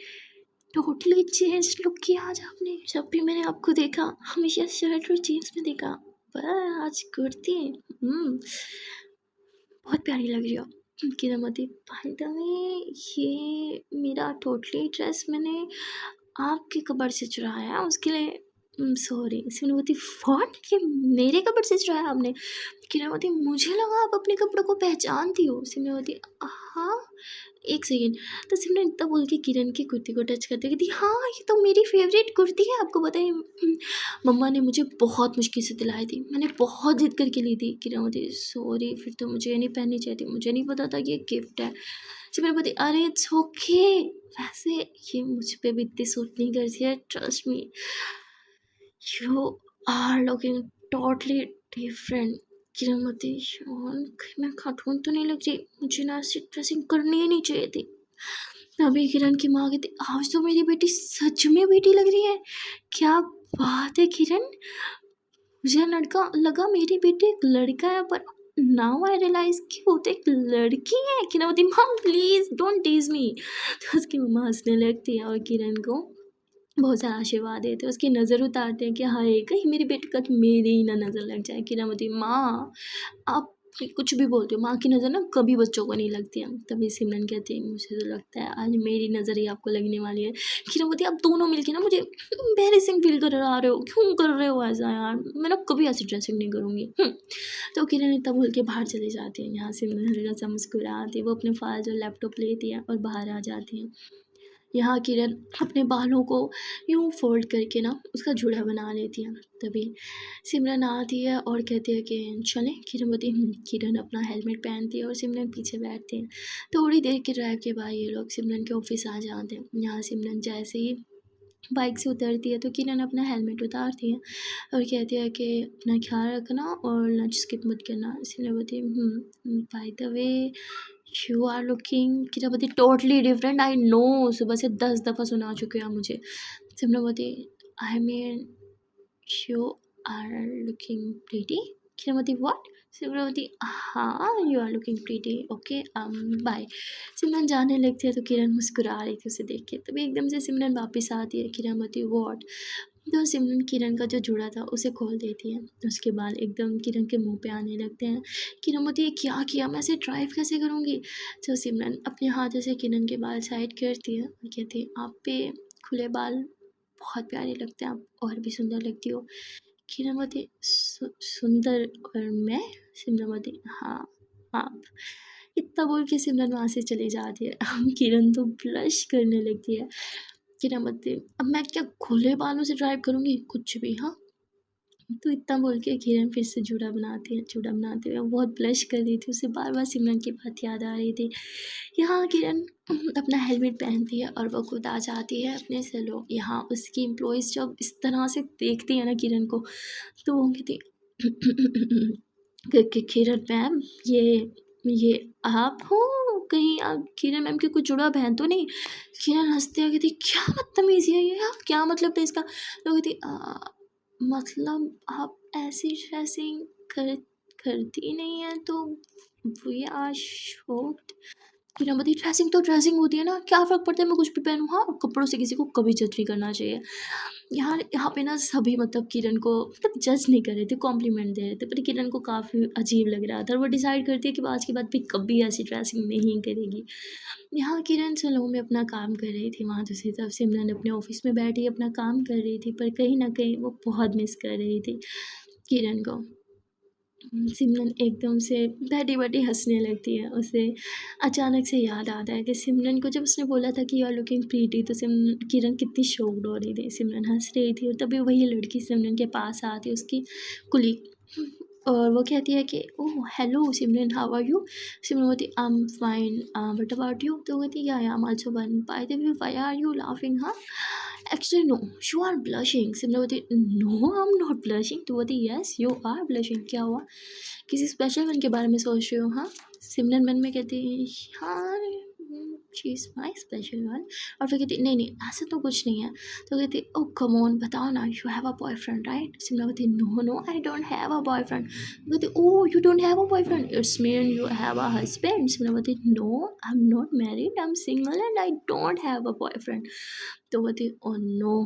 टोटली चेंज लुक किया आज आपने। जब भी मैंने आपको देखा हमेशा शर्ट और जीन्स में देखा, पर आज कुर्ती बहुत प्यारी लग रही हो। किरमती बाय द वे ये मेरा टोटली ड्रेस मैंने आपके कबर से चुराया है, उसके लिए सॉरी। सिमरन बोलती व्हाट, ये मेरे कपड़े से चुराया आपने? किरण बोलती मुझे लगा आप अपने कपड़ों को पहचानती हो। सिमरन बोलती हाँ, एक सेकेंड। तो सिमरन इतना बोल के किरण की कुर्ती को टच करते कहती हाँ ये तो मेरी फेवरेट कुर्ती है, आपको पता है मम्मा ने मुझे बहुत मुश्किल से दिलाई थी, मैंने बहुत जिद करके ली थी। किरण बोलती सॉरी, फिर तो मुझे नहीं पहननी चाहिए थी, मुझे नहीं पता था कि ये गिफ्ट है। सिमरन बोलती अरे इट्स ओके, वैसे ये मुझ पे भी इतनी सूट नहीं करती है, trust me, you are looking totally different. Kiran बोलती शॉन मैं कार्टून तो नहीं लग रही, मुझे ना ऐसी ड्रेसिंग करनी ही नहीं चाहिए थी। तभी किरण की माँ कहती आज तो मेरी बेटी सच में बेटी लग रही है, क्या बात है किरण, मुझे लड़का लगा मेरी बेटी एक लड़का है, पर नाउ आई रियलाइज कि वो तो एक लड़की है। किरण बोलती मम प्लीज डोंट टीज मी। तो उसकी मम्मा हंसने लगती है और किरण को बहुत सारा आशीर्वाद देते हैं, उसकी नज़र उतारते हैं कि हाय कहीं मेरी बेटी का मेरी ही ना नज़र लग जाए। किरण बोलती माँ आप कुछ भी बोलते हो, माँ की नज़र ना कभी बच्चों को नहीं लगती है। तभी सिमरन कहती है मुझे तो लगता है आज मेरी नज़र ही आपको लगने वाली है। किरण बोलती आप दोनों मिलके ना मुझे एम्बैरेसिंग फील करा रहे हो, क्यों कर रहे हो ऐसा यार, मैं ना कभी ऐसी ड्रेसिंग नहीं करूँगी। तो किरण इतना बोल के बाहर चली जाती है। यहाँ सिमरन हल्का सा मुस्कुराती है, वो अपने फाइल और लैपटॉप लेती है और बाहर आ जाती है। यहाँ किरण अपने बालों को यूँ फोल्ड करके ना उसका जूड़ा बना लेती है। तभी सिमरन आती है और कहती है कि चलें। किरण बोलती है किरण अपना हेलमेट पहनती है और सिमरन पीछे बैठती है। थोड़ी देर के ड्राइव के बाद ये लोग सिमरन के ऑफिस आ जाते हैं। यहाँ सिमरन जैसे ही बाइक से उतरती है तो किरण अपना हेलमेट उतारती है और कहती है कि अपना ख्याल रखना और लंच स्किप मत करना। सिमरन बोलती है by the way you are looking, किरावती टोटली डिफरेंट, आई नो सुबह से 10 दफ़ा सुना चुके हो आप मुझे। सिमरवती I mean you are looking pretty. किरावती व्हाट? सिमरवती हाँ you are looking pretty, okay bye. Simran जाने लगती है तो किरण मुस्कुरा रही थी उसे देख के। तभी एकदम से सिमरन वापस आती है। किरण बोलती व्हाट? तो सिमरन किरण का जो जूड़ा था उसे खोल देती है। उसके बाल एकदम किरण के मुंह पे आने लगते हैं। किरण बोलती है क्या किया, मैं इसे ड्राइव कैसे करूँगी? तो सिमरन अपने हाथों से किरण के बाल साइड करती है और कहती है आप पे खुले बाल बहुत प्यारे लगते हैं, आप और भी सुंदर लगती हो। किरण बोलती है सुंदर और मैं? सिमरन बोलती हाँ आप। इतना बोल के सिमरन वहाँ से चली जाती है। किरण तो ब्लश करने लगती है। किरण बोलती है अब मैं क्या खुले बालों से ड्राइव करूँगी, कुछ भी। हाँ तो इतना बोल के किरण फिर से जूड़ा बनाती है। जूड़ा बनाते हुए वो बहुत ब्लश कर रही थी, उसे बार बार सिमरन की बात याद आ रही थी। यहाँ किरण अपना हेलमेट पहनती है और वो खुद आ जाती है अपने सैलून। यहाँ उसकी एम्प्लॉइज़ जब इस तरह से देखती है ना किरण को तो वो कहती किरण मैम ये आप हो, कहीं आप किरण मैम की कुछ जुड़ा बहन तो नहीं? किरण हंसते हुए कहती क्या बदतमीजी है ये, आप क्या मतलब था इसका? तो कहती मतलब आप ऐसी ड्रेसिंग कर करती नहीं है तो we are shocked. Hiramati dressing तो ड्रेसिंग होती है ना, क्या फ़र्क पड़ता है मैं कुछ भी पहनूँ। हाँ और कपड़ों से किसी को कभी जज नहीं करना चाहिए। यहाँ पे ना सभी मतलब किरण को मतलब जज नहीं कर रहे थे, कॉम्प्लीमेंट दे रहे थे, पर किरण को काफ़ी अजीब लग रहा था और वो डिसाइड करती है कि वो आज के बाद भी कभी ऐसी ड्रेसिंग नहीं करेगी। यहाँ किरण सैलून में अपना काम कर रही थी, वहाँ दूसरी तरफ सिमरन अपने ऑफिस में बैठी अपना काम कर रही थी, पर कहीं ना कहीं वो बहुत मिस कर रही थी किरण को। सिमरन एकदम से बैठी-बैठी हँसने लगती है। उसे अचानक से याद आता है कि सिमरन को जब उसने बोला था कि यू आर लुकिंग प्रीटी तो किरण कितनी शॉक्ड हो रही थी। सिमरन हँस रही थी और तभी वही लड़की सिमरन के पास आती है, उसकी कुलीग, और वो कहती है कि oh hello Simran how are you? Simran बोलती I am fine what about you? तो वो कहती yeah I am also fine. By the way why are you laughing? हाँ actually no you are blushing. Simran बोलती no I am not blushing. तो बोलती यस यू आर ब्लशिंग। क्या हुआ, किसी स्पेशल वन के बारे में सोच रही हो? हाँ सिमरन मन में कहती हाँ she is my special one. और फिर कहती नहीं नहीं ऐसा तो कुछ नहीं है। तो कहती ओ कम ऑन बताओ ना, you have a boyfriend right? Simran कहती no no I don't have a boyfriend. कहती oh you don't have a boyfriend, it's mean you have a husband. Simran कहती no I am not married, I am single and I don't have a boyfriend. तो कहती oh no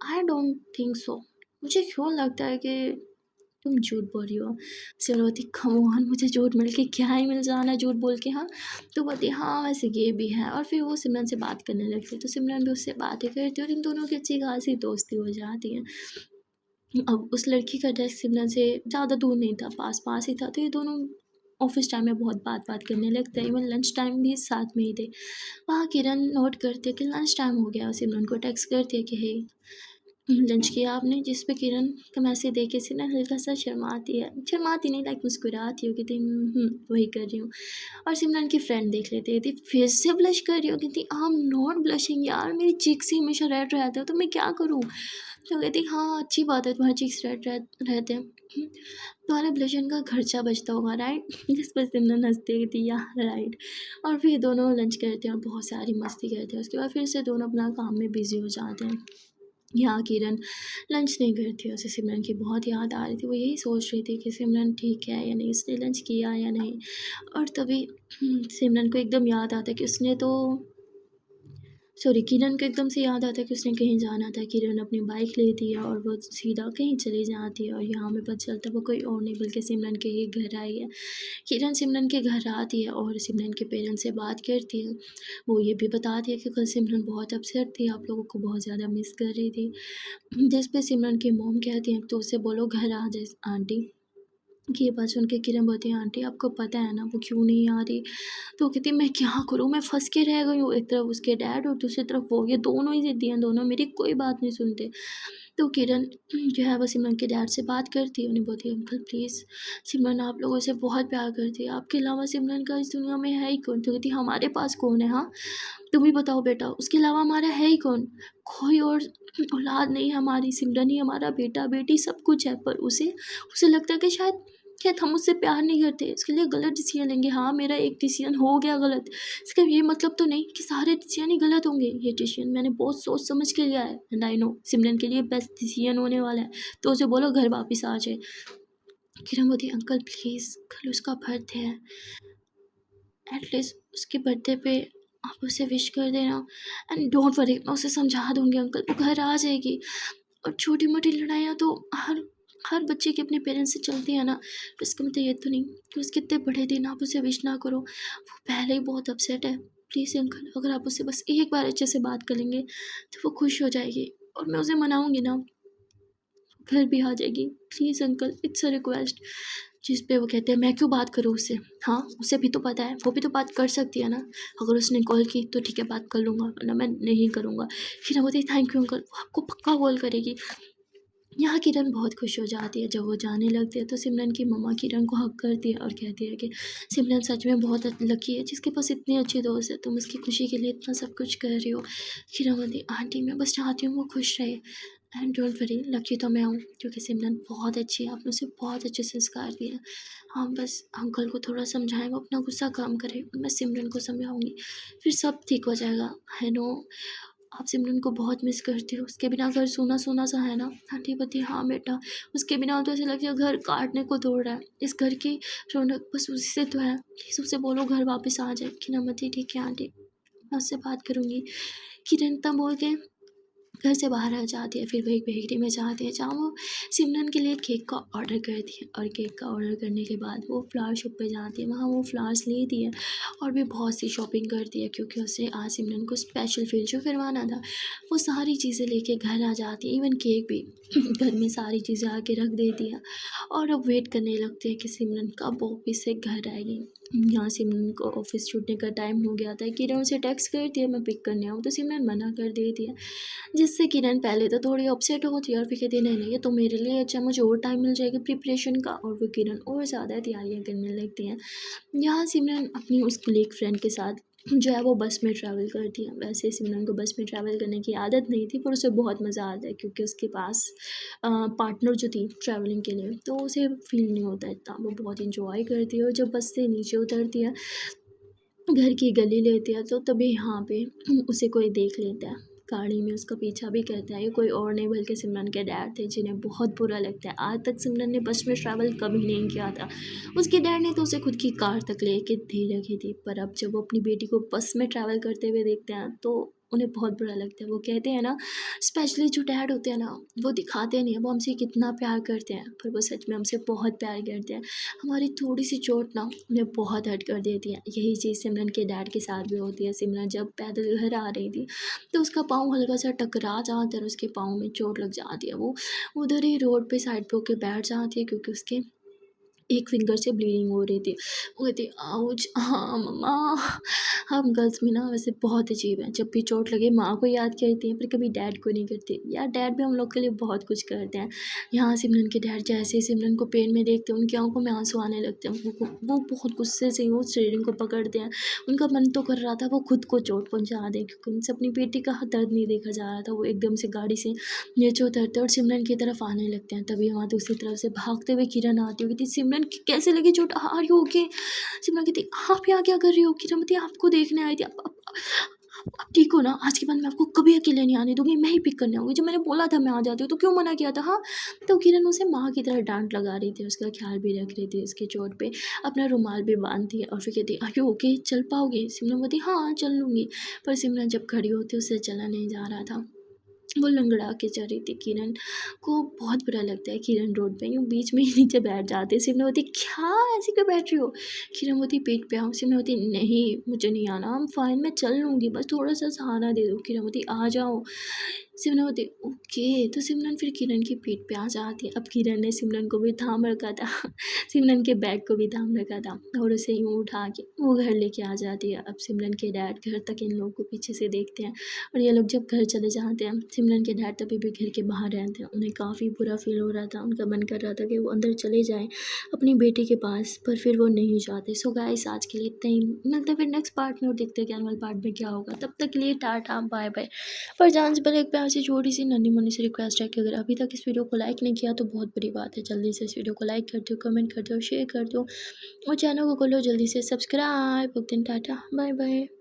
I don't think so, मुझे क्यों लगता है कि तुम झूठ बोल रही हो। सिमरन बोलती कम ऑन मुझे झूठ मिल के क्या ही मिल जाना झूठ बोल के। हाँ तो बोलती हाँ वैसे ये भी है। और फिर वो सिमरन से बात करने लगती है तो सिमरन भी उससे बातें करती है और इन दोनों की अच्छी खासी दोस्ती हो जाती है। अब उस लड़की का डेस्क सिमरन से ज़्यादा दूर नहीं था, पास-पास ही था, तो ये दोनों ऑफ़िस टाइम में बहुत बात-वात करने लगते हैं, इवन लंच टाइम भी साथ में ही थे। वहाँ किरण नोट करती है कि लंच टाइम हो गया और सिमरन को टेक्स्ट करती है कि हे लंच किया आपने? जिस पे किरण का मैसेज देख के सिमरन हल्का-सा शर्माती है, शर्माती नहीं लाइक मुस्कुराती हो, कहती वही कर रही हूँ। और सिमरन की फ्रेंड देख लेती है, कहती फिर से ब्लश कर रही हो? कहती आई एम नॉट ब्लशिंग यार, मेरी चीक्स ही हमेशा रेड रहते हो तो मैं क्या करूँ? तो कहती हाँ अच्छी बात है तुम्हारे चीक्स रेड रहते हैं, तुम्हारे ब्लशन का खर्चा बचता होगा राइट? जिस पर सिमरन हंसती है, कहती या राइट। और फिर दोनों लंच करते हैं और बहुत सारी मस्ती करते हैं, उसके बाद फिर से दोनों अपना काम में बिजी हो जाते हैं। यहाँ किरण लंच नहीं करती है, उसे सिमरन की बहुत याद आ रही थी, वो यही सोच रही थी कि सिमरन ठीक है या नहीं, उसने लंच किया या नहीं। और तभी सिमरन को एकदम याद आता है कि उसने तो सॉरी किरण को एकदम से याद आता है कि उसने कहीं जाना था। किरण अपनी बाइक लेती है और वो सीधा कहीं चली जाती है और यहाँ हमें पता चलता है वो कोई और नहीं बल्कि सिमरन के ही घर आई है। किरण सिमरन के घर आती है और सिमरन के पेरेंट्स से बात करती है। वो ये भी बताती है कि कल सिमरन बहुत अपसेट थी, आप लोगों को बहुत ज़्यादा मिस कर रही थी। जिस पे सिमरन की मॉम कहती हैं तो उसे बोलो घर आ जाए आंटी। कि ये बात सुन के किरण बोलती है आंटी आपको पता है ना वो क्यों नहीं आ रही? तो वो कहती है मैं क्या करूँ, मैं फँस के रह गई हूँ, एक तरफ उसके डैड और दूसरी तरफ वो, ये दोनों ही ज़िद्दी हैं, दोनों मेरी कोई बात नहीं सुनते। तो किरण जो है वो सिमरन के डैड से बात करती है, उन्हें बोलती है अंकल प्लीज़ सिमरन आप लोगों से बहुत प्यार करती है, आपके अलावा सिमरन का इस दुनिया में है ही कौन? तो कहती है हमारे पास कौन है हाँ? तुम ही बताओ बेटा, उसके अलावा हमारा है ही कौन? कोई और औलाद नहीं है हमारी, सिमरन ही हमारा बेटा-बेटी सब कुछ है, पर उसे उसे लगता है कि शायद हम उससे प्यार नहीं करते, इसके लिए गलत डिसीजन लेंगे। हाँ, मेरा एक डिसीजन हो गया गलत, इसका ये मतलब तो नहीं कि सारे डिसीजन ही गलत होंगे। ये डिसीजन मैंने बहुत सोच समझ के लिया है एंड आई नो सिमरन के लिए बेस्ट डिसीजन होने वाला है, तो उसे बोलो घर वापस आ जाए। किरण बोलती है अंकल प्लीज़ कल उसका बर्थडे है, एटलीस्ट उसके बर्थडे पे आप उसे विश कर देना एंड डोंट वरी मैं उसे समझा दूँगी अंकल, वो घर आ जाएगी। और छोटी-मोटी लड़ाइयाँ तो हर हर बच्चे के अपने पेरेंट्स से चलती है ना, तो इसका मतलब ये तो नहीं कि उसके इतने बड़े दिन आप उसे विश ना करो, वो पहले ही बहुत अपसेट है। प्लीज़ अंकल अगर आप उससे बस एक बार अच्छे से बात कर लेंगे, तो वो खुश हो जाएगी और मैं उसे मनाऊँगी ना, घर भी आ जाएगी। Please uncle it's a request. जिस पे वो कहते हैं मैं क्यों बात करूँ उससे? हाँ, उसे भी तो पता है, वो भी तो बात कर सकती है ना। अगर उसने कॉल की तो ठीक है बात कर लूँगा, वरना मैं नहीं करूँगा। फिर वो बोलती है थैंक यू अंकल, वो आपको पक्का कॉल करेगी। यहाँ किरण बहुत खुश हो जाती है, जब वो जाने लगती है तो सिमरन की मम्मा किरण को हग करती है और कहती है कि सिमरन सच में बहुत लकी है जिसके पास इतनी अच्छी दोस्त है, तुम उसकी खुशी के लिए इतना सब कुछ कर रही हो। किरण बोलती आंटी मैं बस चाहती हूँ वो खुश रहे एंड डोंट वरी लकी तो मैं हूँ क्योंकि सिमरन बहुत अच्छी है, आपने उसे बहुत अच्छे संस्कार दिए हैं। हाँ बस अंकल को थोड़ा समझाएं, वो अपना गुस्सा कम करे और मैं सिमरन को समझाऊंगी, फिर सब ठीक हो जाएगा। आई नो आप सिमरन को बहुत मिस करती हो, उसके बिना घर सूना-सूना सा है ना? आंटी बोलती है हाँ बेटा, उसके बिना तो ऐसा लगता है घर काटने को दौड़ रहा है। इस घर की रौनक बस उसी से तो है। प्लीज़ उसे बोलो घर वापस आ जाए। किरण बोलती ठीक है आंटी, मैं उससे बात करूँगी। किरण इतना बोल के घर से बाहर आ जाती है, फिर वो एक बेकरी में जाती है जहाँ वो सिमरन के लिए केक का ऑर्डर करती है और केक का ऑर्डर करने के बाद वो फ्लावर शॉप पे जाती है, वहाँ वो फ्लावर्स लेती है और भी बहुत सी शॉपिंग करती है क्योंकि उसे आज सिमरन को स्पेशल फील जो करवाना था। वो सारी चीज़ें लेके घर आ जाती है, इवन केक भी घर में सारी चीज़ें आके रख देती है और अब वेट करने लगती है कि सिमरन कब ऑफिस से घर आएगी। यहाँ सिमरन को ऑफिस छूटने का टाइम हो गया था, किरण उसे टेक्स्ट करती है मैं पिक करने आऊँ, तो सिमरन मना कर देती है, जिससे किरण पहले तो थोड़ी अपसेट होती है और फिर कहती है नहीं ये तो मेरे लिए अच्छा, मुझे और टाइम मिल जाएगा प्रिपरेशन का, और वो किरण और ज़्यादा तैयारियाँ करने लगती हैं। यहाँ सिमरन अपनी उस कलीग फ्रेंड के साथ जो है वो बस में ट्रैवल करती है। वैसे सिमरन को बस में ट्रैवल करने की आदत नहीं थी, पर उसे बहुत मज़ा आता है क्योंकि उसके पास पार्टनर जो थी ट्रैवलिंग के लिए, तो उसे फील नहीं होता इतना, वो बहुत इंजॉय करती है। और जब बस से नीचे उतरती है, घर की गली लेती है, तो तभी यहाँ पे उसे कोई देख लेता है, गाड़ी में उसका पीछा भी करता है। ये कोई और नहीं बल्कि सिमरन के डैड थे, जिन्हें बहुत बुरा लगता है। आज तक सिमरन ने बस में ट्रैवल कभी नहीं किया था, उसके डैड ने तो उसे खुद की कार तक ले के दे रखी थी, पर अब जब वो अपनी बेटी को बस में ट्रैवल करते हुए देखते हैं तो उन्हें बहुत बुरा लगता है। वो कहते हैं ना, स्पेशली जो डैड होते हैं ना, वो दिखाते नहीं है वो हमसे कितना प्यार करते हैं, पर वो सच में हमसे बहुत प्यार करते हैं। हमारी थोड़ी सी चोट ना उन्हें बहुत हर्ट कर देती है। यही चीज़ सिमरन के डैड के साथ भी होती है। सिमरन जब पैदल घर आ रही थी तो उसका पाँव हल्का सा टकरा जाता है और उसके पाँव में चोट लग जाती है। वो उधर ही रोड पे साइड पे होके बैठ जाती है, क्योंकि उसके एक फिंगर से ब्लीडिंग हो रही थी। वो कहती आउच, हाँ मम्मा। हम गर्ल्स में ना वैसे बहुत अजीब हैं, जब भी चोट लगे माँ को याद करती हैं, पर कभी डैड को नहीं करती। यार डैड भी हम लोग के लिए बहुत कुछ करते हैं। यहाँ सिमरन के डैड जैसे ही सिमरन को पेन में देखते हैं, उनकी आंखों में आंसू आने लगते हैं। वो बहुत गुस्से से वो स्टीयरिंग को पकड़ते हैं। उनका मन तो कर रहा था वो खुद को चोट पहुँचा दें, क्योंकि उनसे अपनी बेटी का दर्द नहीं देखा जा रहा था। वो एकदम से गाड़ी से नीचे उतरते हैं और सिमरन की तरफ आने लगते हैं। तभी वहाँ दूसरी तरफ से भागते हुए किरण आती है, कहती सिमरन कैसे लगी चोट, आर यू ओके? सिमरन कहती आप यहाँ क्या कर रही हो? किरण कहती आपको देखने आई थी। आप ठीक हो ना? आज के बाद मैं आपको कभी अकेले नहीं आने दूंगी, मैं ही पिक करने आऊँगी। जब मैंने बोला था मैं आ जाती हूँ तो क्यों मना किया था? हाँ। तो किरण उसे माँ की तरह डांट लगा रही थी, उसका ख्याल भी रख रही थी, उसकी चोट पे अपना रुमाल भी बांधती है और फिर कहती आर यू ओके, चल पाओगे? सिमरन बोलती हाँ चल लूँगी। पर सिमरन जब खड़ी होती उससे चला नहीं जा रहा था, वो लंगड़ा के चल रही थी। किरण को बहुत बुरा लगता है। किरण रोड पे यूँ बीच में ही नीचे बैठ जाती है। सिमरन होती क्या ऐसे क्यों बैठ रही हो? किरण होती पेट पे आओ। सिमरन होती नहीं मुझे नहीं आना, हम फाइन, मैं चल लूँगी, बस थोड़ा सा सहारा दे दो। किरण होती आ जाओ। सिमरन होती ओके। तो सिमरन फिर किरण की पीठ पे आ जाती है। अब किरण ने सिमरन को भी थाम रखा था सिमरन के बैग को भी थाम रखा था और उसे यूँ उठा के वो घर लेके आ जाती है। अब सिमरन के डैड घर तक इन लोगों को पीछे से देखते हैं और ये लोग जब घर चले जाते हैं, सिमरन के डैड तभी भी घर के बाहर रहते हैं। उन्हें काफ़ी बुरा फील हो रहा था, उनका मन कर रहा था कि वो अंदर चले जाएं अपनी बेटी के पास, पर फिर वो नहीं जाते। सो गाइस आज के लिए इतना ही, मिलते हैं फिर नेक्स्ट पार्ट में और देखते हैं कि एनुअल पार्ट में क्या होगा। तब तक के लिए टाटा बाय बाय। पर जान से पहले एक प्यार से छोटी सी नन्ही मुन्नी से रिक्वेस्ट है कि अगर अभी तक इस वीडियो को लाइक नहीं किया तो बहुत बड़ी बात है, जल्दी से इस वीडियो को लाइक कर दो, कमेंट कर दो, शेयर कर दो और चैनल को कर लो जल्दी से सब्सक्राइब। Tata bye bye.